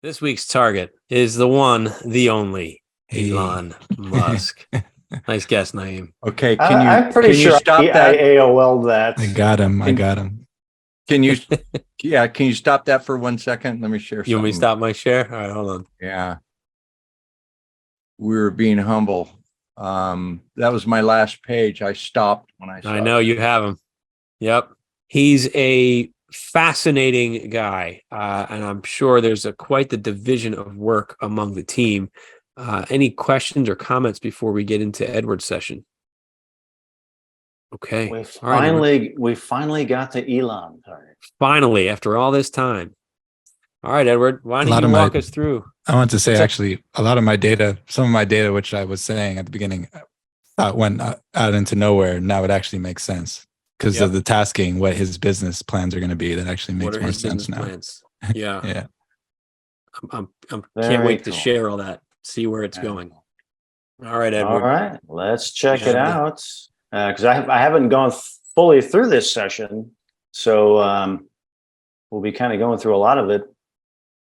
This week's target is the one, the only, Hey. Elon Musk. Nice guess, Naeem. Okay, I'm pretty can you sure stop I that? AOL'd that. I got him. Can you can you stop that for 1 second? Let me share You want me to something. stop my share? All right, hold on. Yeah. We were being humble. That was my last page. I stopped when I saw I know that. you have him. Yep. He's a fascinating guy. And I'm sure there's quite the division of work among the team. Any questions or comments before we get into Edward's session? Okay. We finally got to Elon. Finally, after all this time. All right, Edward, why don't you walk us through? I want to say, actually, a lot of my data, some of my data, which I was saying at the beginning, went out into nowhere. Now it actually makes sense because of the tasking, what his business plans are going to be. That actually makes more sense now. Plans? Yeah. Yeah. I'm can't wait to share all that, see where it's going. All right, Edward. All right, let's check it out. Because I haven't gone fully through this session. So we'll be kind of going through a lot of it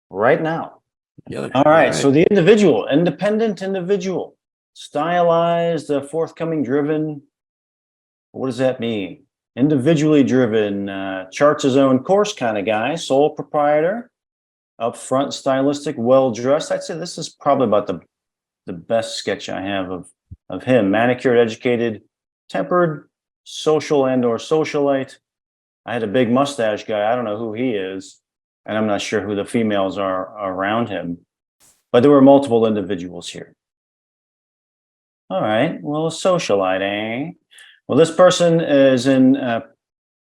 right now. Yeah. All right. So the independent individual, stylized, forthcoming, driven. What does that mean? Individually driven, charts his own course kind of guy, sole proprietor, upfront, stylistic, well-dressed. I'd say this is probably about the best sketch I have of him. Manicured, educated, tempered, social and or socialite. I had a big mustache guy. I don't know who he is. And I'm not sure who the females are around him. But there were multiple individuals here. All right. Well, a socialite, eh? Well, this person is in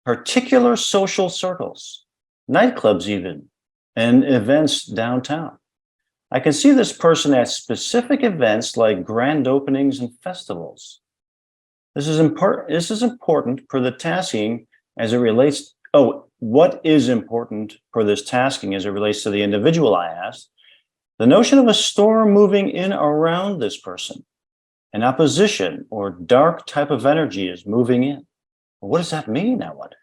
particular social circles, nightclubs even, and events downtown. I can see this person at specific events like grand openings and festivals. This is important for the tasking as it relates. What is important for this tasking as it relates to the individual I asked? The notion of a storm moving in around this person. An opposition or dark type of energy is moving in. Well, what does that mean, I wonder?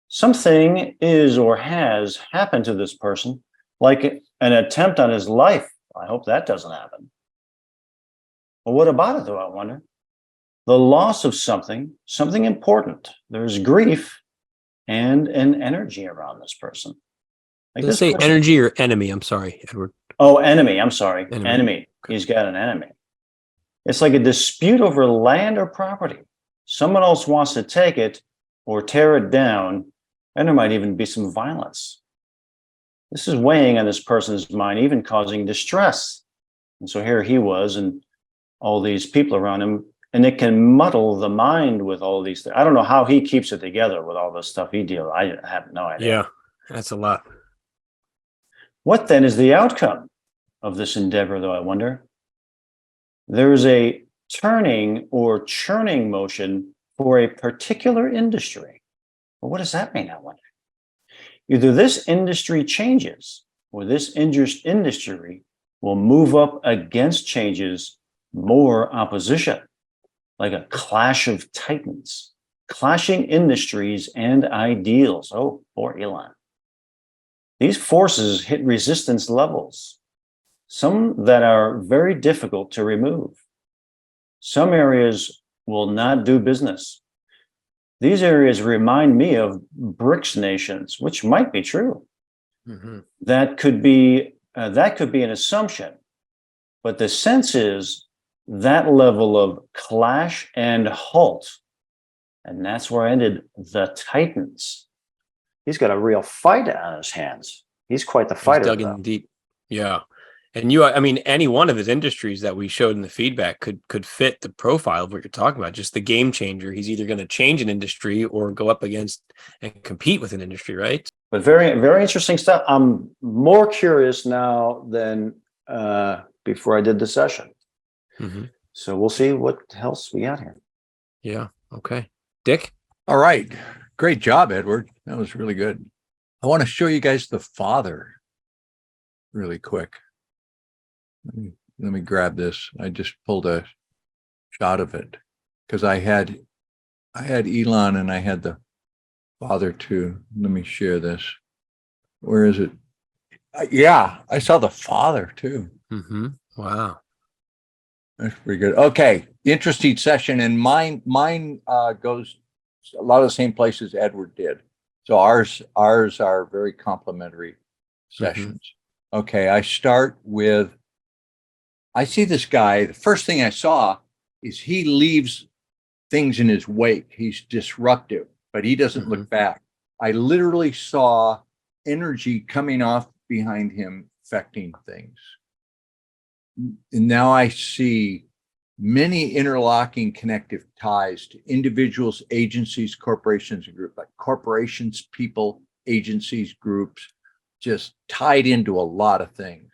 Something is or has happened to this person, like an attempt on his life. I hope that doesn't happen. Well, what about it, though, I wonder? The loss of something important. There's grief and an energy around this person. Like Did I say energy or enemy? I'm sorry, Edward. Oh, enemy. I'm sorry. Enemy. Okay. He's got an enemy. It's like a dispute over land or property. Someone else wants to take it or tear it down, and there might even be some violence. This is weighing on this person's mind, even causing distress. And so here he was and all these people around him, and it can muddle the mind with all these things. I don't know how he keeps it together with all the stuff he deals with. I have no idea. Yeah, that's a lot. What then is the outcome of this endeavor, though, I wonder? There is a turning or churning motion for a particular industry. Well, what does that mean, I wonder? Either this industry changes or this industry will move up against changes, more opposition, like a clash of titans, clashing industries and ideals. Oh, poor Elon. These forces hit resistance levels, some that are very difficult to remove. Some areas will not do business. These areas remind me of BRICS nations, which might be true. Mm-hmm. That could be an assumption, but the sense is that level of clash and halt, and that's where I ended the Titans. He's got a real fight on his hands. He's quite the fighter. He's dug in deep. Yeah. And any one of his industries that we showed in the feedback could fit the profile of what you're talking about, just the game changer. He's either going to change an industry or go up against and compete with an industry, right? But very, very interesting stuff. I'm more curious now than before I did the session. Mm-hmm. So we'll see what else we got here. Yeah. Okay. Dick? All right. Great job, Edward. That was really good. I want to show you guys the father really quick. Let me grab this. I just pulled a shot of it because I had Elon and I had the father too. Let me share this. Where is it? Yeah, I saw the father too. Mm-hmm. Wow. That's pretty good. Okay, interesting session, and mine goes a lot of the same places Edward did. So ours are very complimentary sessions. Okay, I start with, I see this guy. The first thing I saw is he leaves things in his wake. He's disruptive, but he doesn't look back. I literally saw energy coming off behind him affecting things. And now I see many interlocking connective ties to individuals, agencies, corporations, and groups, like corporations, people, agencies, groups, just tied into a lot of things.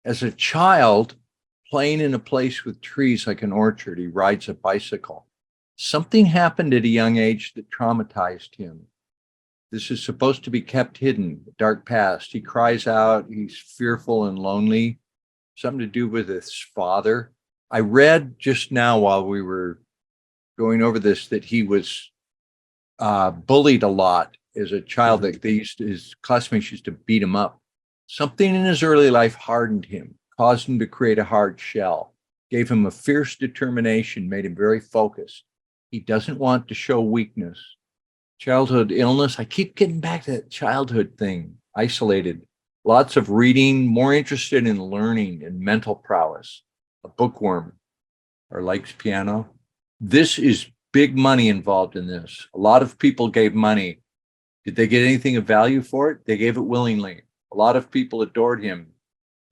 As a child, playing in a place with trees like an orchard, he rides a bicycle. Something happened at a young age that traumatized him. This is supposed to be kept hidden, dark past. He cries out, he's fearful and lonely. Something to do with his father. I read just now while we were going over this that he was bullied a lot as a child, that his classmates used to beat him up. Something in his early life hardened him, caused him to create a hard shell, gave him a fierce determination, made him very focused. He doesn't want to show weakness. Childhood illness. I keep getting back to that childhood thing. Isolated. Lots of reading, more interested in learning and mental prowess. A bookworm, or likes piano. This is big money involved in this. A lot of people gave money. Did they get anything of value for it? They gave it willingly. A lot of people adored him.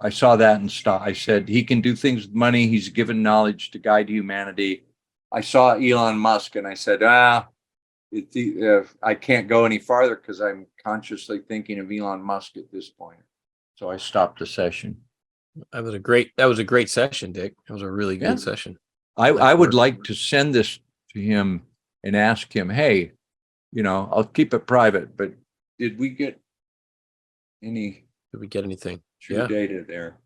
I saw that and I said, he can do things with money. He's given knowledge to guide humanity. I saw Elon Musk and I said, I can't go any farther because I'm consciously thinking of Elon Musk at this point. So I stopped the session. That was a great session, Dick. That was a really good session. I would like to send this to him and ask him, hey, I'll keep it private, but did we get anything? true data there?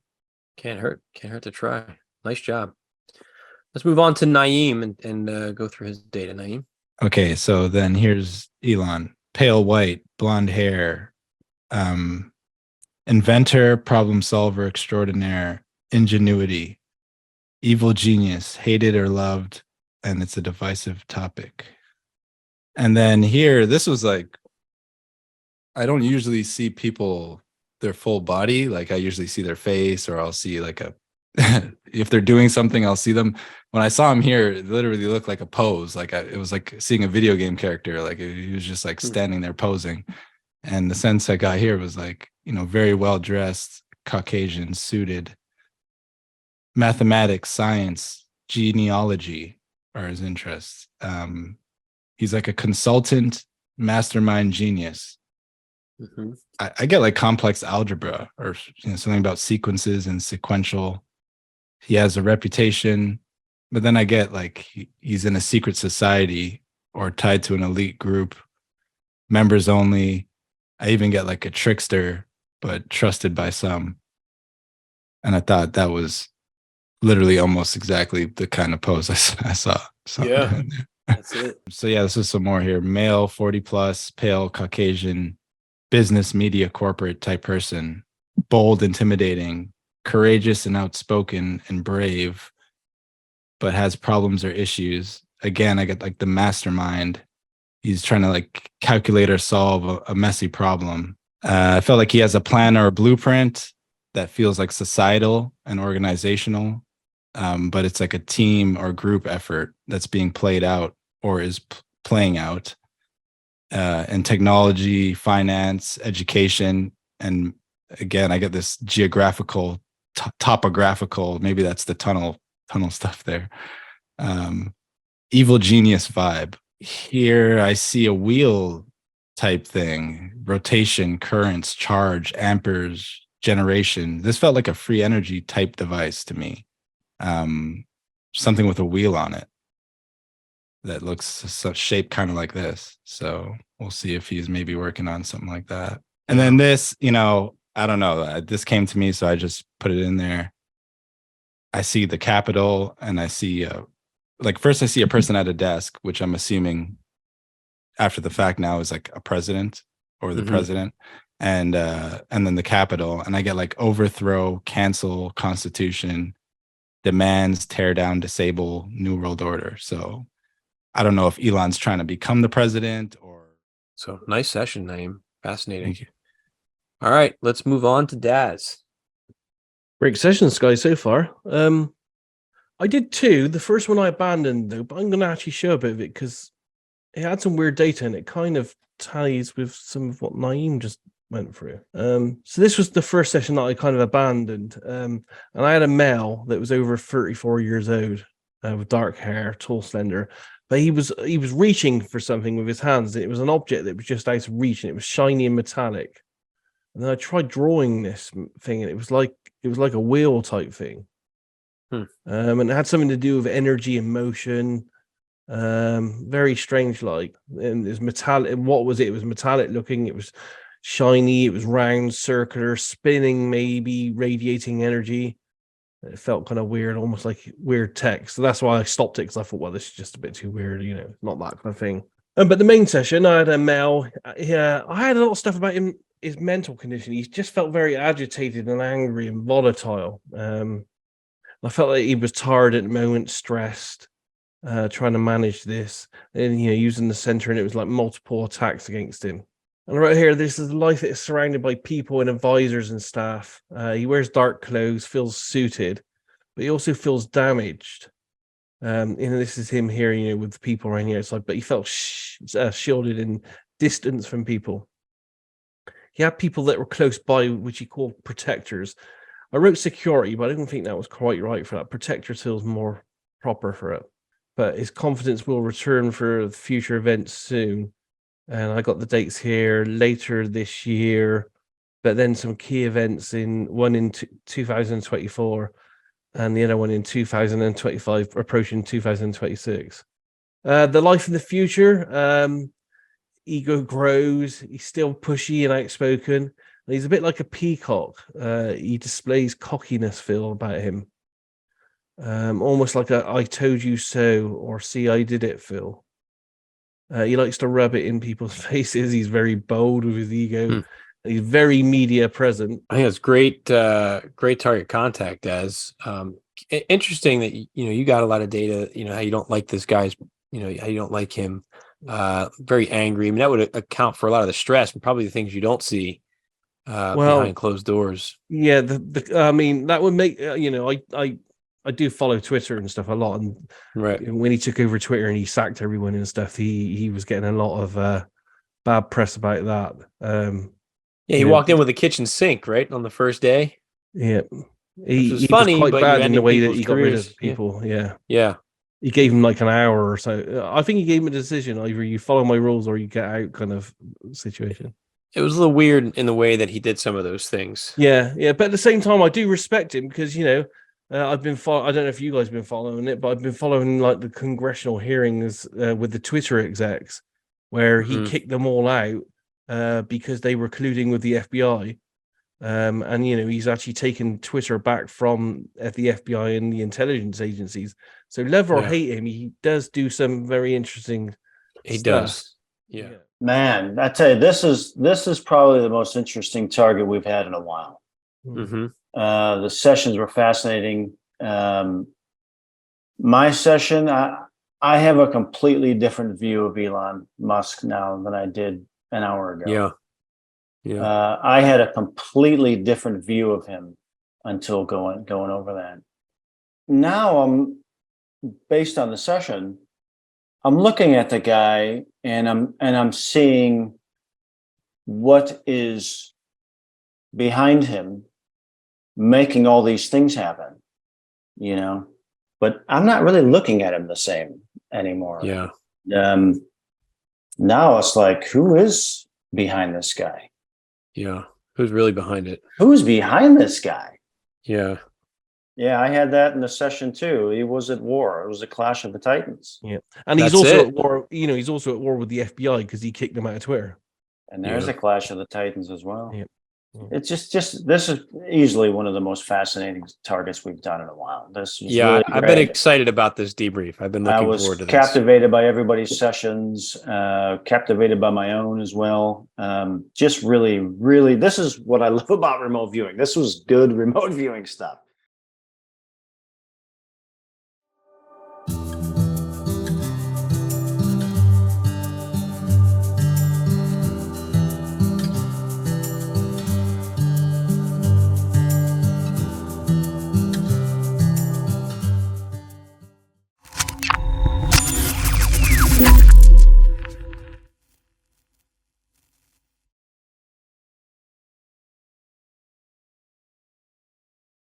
Can't hurt to try. Nice job. Let's move on to Naeem and go through his data. Naeem. Okay, so then here's Elon. Pale white, blonde hair, inventor, problem solver extraordinaire, ingenuity, evil genius, hated or loved, and it's a divisive topic. And then here, this was like, I don't usually see people, their full body. Like I usually see their face, or I'll see like if they're doing something, I'll see them. When I saw him here, it literally looked like a pose. Like it was like seeing a video game character. Like he was just like standing there posing. And the sense I got here was like, very well dressed, Caucasian, suited. Mathematics, science, genealogy are his interests. He's like a consultant, mastermind genius. I get like complex algebra or something about sequences and sequential. He has a reputation, but then I get like he's in a secret society or tied to an elite group, members only. I even get like a trickster, but trusted by some. And I thought that was literally almost exactly the kind of pose I saw. Yeah, that's it. So yeah, this is some more here. Male, 40 plus, pale, Caucasian, business, media, corporate type person, bold, intimidating, courageous and outspoken and brave, but has problems or issues. Again, I get like the mastermind. He's trying to like calculate or solve a messy problem. I felt like he has a plan or a blueprint that feels like societal and organizational, but it's like a team or group effort that's being played out or is playing out. And technology, finance, education, and again, I get this geographical, topographical. Maybe that's the tunnel stuff there. Evil genius vibe. Here, I see a wheel type thing: rotation, currents, charge, amperes, generation. This felt like a free energy type device to me. Something with a wheel on it that looks shaped kind of like this. So we'll see if he's maybe working on something like that. And then this, I don't know. This came to me, so I just put it in there. I see the Capitol, and I see first I see a person at a desk, which I'm assuming after the fact now is like a president or the president. and then the Capitol, and I get like overthrow, cancel Constitution, demands, tear down, disable, New World Order. So I don't know if Elon's trying to become the president or. So nice session, Naeem. Fascinating. Thank you. All right, let's move on to Daz. Great sessions, guys, so far. I did two. The first one I abandoned, though, but I'm going to actually show a bit of it because it had some weird data and it kind of tallies with some of what Naeem just went through. So this was the first session that I kind of abandoned. And I had a male that was over 34 years old with dark hair, tall, slender. But he was reaching for something with his hands. It was an object that was just out of reach, and it was shiny and metallic. And then I tried drawing this thing, and it was like a wheel type thing. And it had something to do with energy and motion. Very strange, like, and it was metallic. What was it? It was metallic looking. It was shiny. It was round, circular, spinning, maybe radiating energy. It felt kind of weird, almost like weird text. So that's why I stopped it, because I thought, well, this is just a bit too weird, not that kind of thing. But the main session, I had a male. Yeah, I had a lot of stuff about him, his mental condition. He just felt very agitated and angry and volatile. I felt like he was tired at the moment, stressed, trying to manage this, and using the center, and it was like multiple attacks against him. And right here, this is life that is surrounded by people and advisors and staff. He wears dark clothes, feels suited, but he also feels damaged. This is him here, with the people around the outside, but he felt shielded and distanced from people. He had people that were close by, which he called protectors. I wrote security, but I didn't think that was quite right for that. Protector feels more proper for it. But his confidence will return for future events soon. And I got the dates here later this year, but then some key events one in 2024 and the other one in 2025, approaching 2026. The life in the future, ego grows. He's still pushy and outspoken. He's a bit like a peacock. He displays cockiness feel about him. Almost like a I told you so or see I did it feel. He likes to rub it in people's faces. He's very bold with his ego. He's very media present. I think it's great target contact, as interesting that you got a lot of data, how you don't like this guy's, how you don't like him, very angry. I mean, that would account for a lot of the stress and probably the things you don't see behind closed doors. Yeah, I mean, that would make I do follow Twitter and stuff a lot, and right when he took over Twitter and he sacked everyone and stuff, he was getting a lot of bad press about that. He walked in with a kitchen sink right on the first day. Yeah, he was funny, was quite but bad in the way that he got rid of people. Yeah. He gave him like an hour or so. I think he gave him a decision: either you follow my rules or you get out, kind of situation. It was a little weird in the way that he did some of those things. Yeah, but at the same time, I do respect him because I've been I don't know if you guys have been following it, but I've been following like the congressional hearings with the Twitter execs, where he kicked them all out because they were colluding with the FBI, and he's actually taken Twitter back from the FBI and the intelligence agencies. So love or hate him, he does do some very interesting. He stuff. does. Yeah. Man, I tell you, this is probably the most interesting target we've had in a while. Mm-hmm. The sessions were fascinating. My session, I have a completely different view of Elon Musk now than I did an hour ago. Yeah. I had a completely different view of him until going over that. Now I'm based on the session. I'm looking at the guy and I'm seeing what is behind him making all these things happen, but I'm not really looking at him the same anymore. Yeah. Now it's like, who is behind this guy? Yeah. Who's really behind it? Who's behind this guy? Yeah. Yeah, I had that in the session too. He was at war. It was a clash of the Titans. Yeah, and he's also at war. He's also at war with the FBI because he kicked them out of Twitter. And there's a clash of the Titans as well. Yeah. It's just this is easily one of the most fascinating targets we've done in a while. This was Yeah, really I've been great. excited about this debrief. I've been I looking was forward to this. captivated by everybody's sessions, captivated by my own as well. Just really, really, this is what I love about remote viewing. This was good remote viewing stuff.